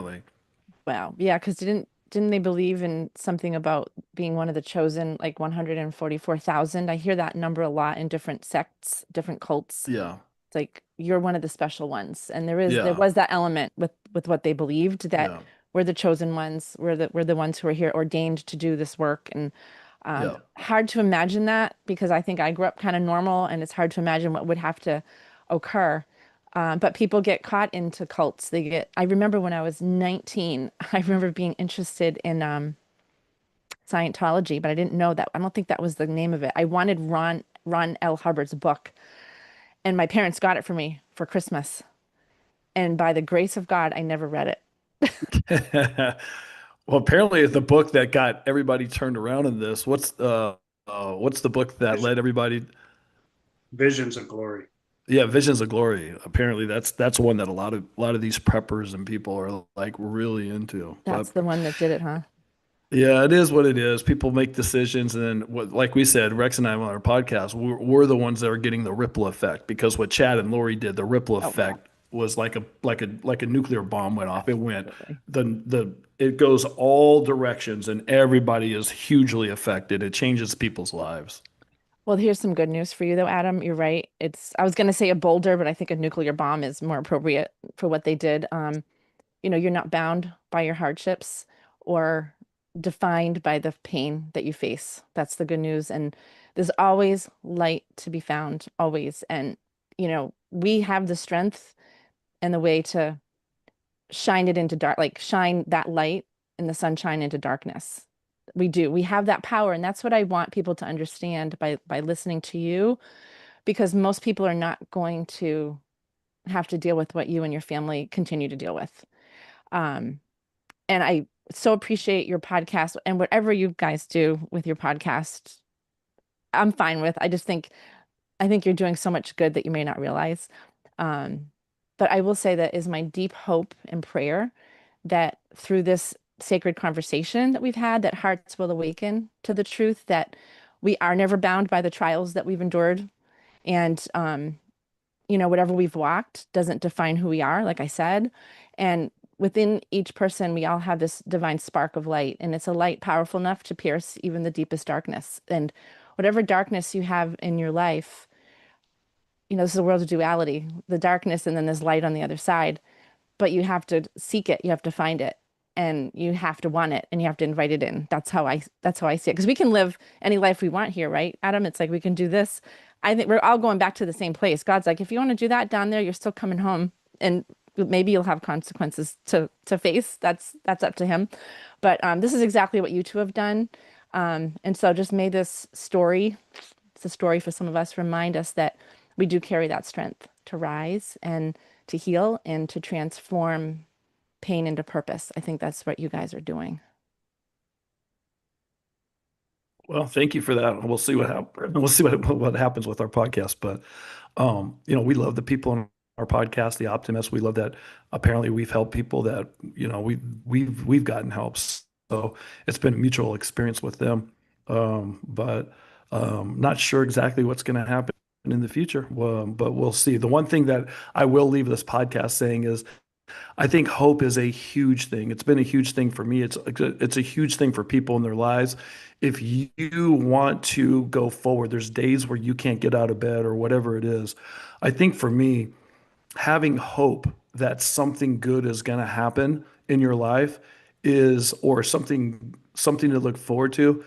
Wow. Yeah, because didn't they believe in something about being one of the chosen, like 144,000? I hear that number a lot in different sects, different cults. Yeah. It's like you're one of the special ones. And there Yeah. was that element with what they believed that Yeah. we're the chosen ones. We're the ones who are here ordained to do this work. And Yeah. hard to imagine that because I think I grew up kind of normal, and it's hard to imagine what would have to occur. But people get caught into cults. I remember when I was 19, I remember being interested in Scientology, but I didn't know that. I don't think that was the name of it. I wanted Ron L. Hubbard's book, and my parents got it for me for Christmas. And by the grace of God, I never read it. Well, apparently it's the book that got everybody turned around in this. What's the book that led everybody? Visions of Glory. Yeah, Visions of Glory. Apparently that's one that a lot of these preppers and people are like really into. But That's the one that did it, huh? yeah, it is what it is. People make decisions, and then like we said, Rex and I on our podcast, we're the ones that are getting the ripple effect because what Chad and Lori did, the ripple Oh yeah, effect was like a nuclear bomb went off. It went absolutely. it goes all directions, and everybody is hugely affected. It changes people's lives. Well, here's some good news for you though, Adam. You're right. I was going to say a boulder, but I think a nuclear bomb is more appropriate for what they did. You're not bound by your hardships or defined by the pain that you face. That's the good news. And there's always light to be found, always. And, we have the strength and the way to shine it into dark, like shine that light in the sunshine into darkness. We do. We have that power. And that's what I want people to understand by listening to you, because most people are not going to have to deal with what you and your family continue to deal with. Um, and I so appreciate your podcast and whatever you guys do with your podcast. I'm fine with. I think you're doing so much good that you may not realize. Um, but I will say that is my deep hope and prayer that through this sacred conversation that we've had, that hearts will awaken to the truth that we are never bound by the trials that we've endured. And whatever we've walked doesn't define who we are, like I said. And within each person, we all have this divine spark of light, and it's a light powerful enough to pierce even the deepest darkness. And whatever darkness you have in your life, this is a world of duality, the darkness, and then there's light on the other side. But you have to seek it, you have to find it, and you have to want it, and you have to invite it in. That's how I see it. Because we can live any life we want here, right, Adam? It's like we can do this. I think we're all going back to the same place. God's like, if you want to do that down there, you're still coming home, and maybe you'll have consequences to face. That's up to him. But this is exactly what you two have done. And so just may this story, it's a story for some of us, remind us that we do carry that strength to rise and to heal and to transform pain into purpose. I think that's what you guys are doing. Well, thank you for that. We'll see what happens. We'll see what happens with our podcast. But we love the people on our podcast, the optimists. We love that. Apparently, we've helped people that we've gotten helps. So it's been a mutual experience with them. But not sure exactly what's going to happen in the future. But we'll see. The one thing that I will leave this podcast saying is I think hope is a huge thing. It's been a huge thing for me. It's a huge thing for people in their lives. If you want to go forward, there's days where you can't get out of bed or whatever it is. I think for me, having hope that something good is going to happen in your life or something to look forward to.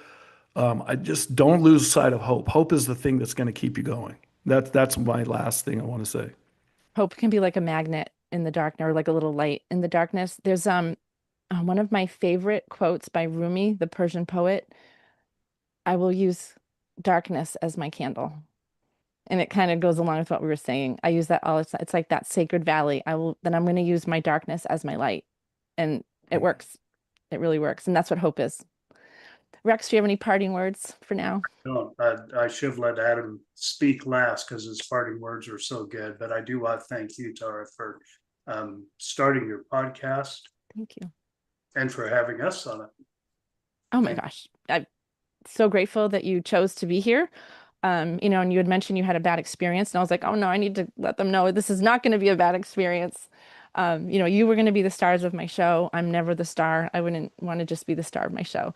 I just don't lose sight of hope. Hope is the thing that's going to keep you going. That's my last thing I want to say. Hope can be like a magnet in the dark, or like a little light in the darkness. There's one of my favorite quotes by Rumi, the Persian poet. I will use darkness as my candle. And it kind of goes along with what we were saying. I use that all the time. It's like that sacred valley. I'm going to use my darkness as my light. And it works. It really works. And that's what hope is. Rex, do you have any parting words for now? No, I should have let Adam speak last because his parting words are so good. But I do want to thank you, Tara, for starting your podcast Thank you. and for having us on it. Oh my gosh. I'm so grateful that you chose to be here. And you had mentioned you had a bad experience, and I was like, oh no, I need to let them know this is not going to be a bad experience. You were going to be the stars of my show. I'm never the star. I wouldn't want to just be the star of my show.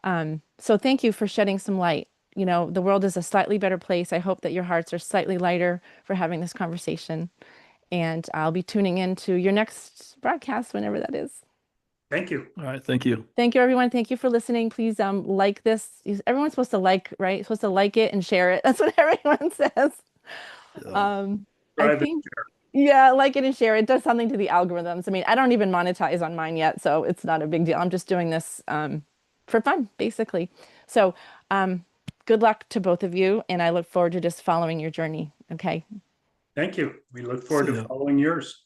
So thank you for shedding some light. The world is a slightly better place. I hope that your hearts are slightly lighter for having this conversation. And I'll be tuning in to your next broadcast whenever that is. Thank you. All right. Thank you. Thank you, everyone. Thank you for listening. Please like this. Everyone's supposed to like, right? Supposed to like it and share it. That's what everyone says. Um, I Private think, share. yeah, like it and share. It does something to the algorithms. I mean, I don't even monetize on mine yet, so it's not a big deal. I'm just doing this for fun, basically. So, good luck to both of you, and I look forward to just following your journey. Okay. Thank you. We look forward See to ya. following yours.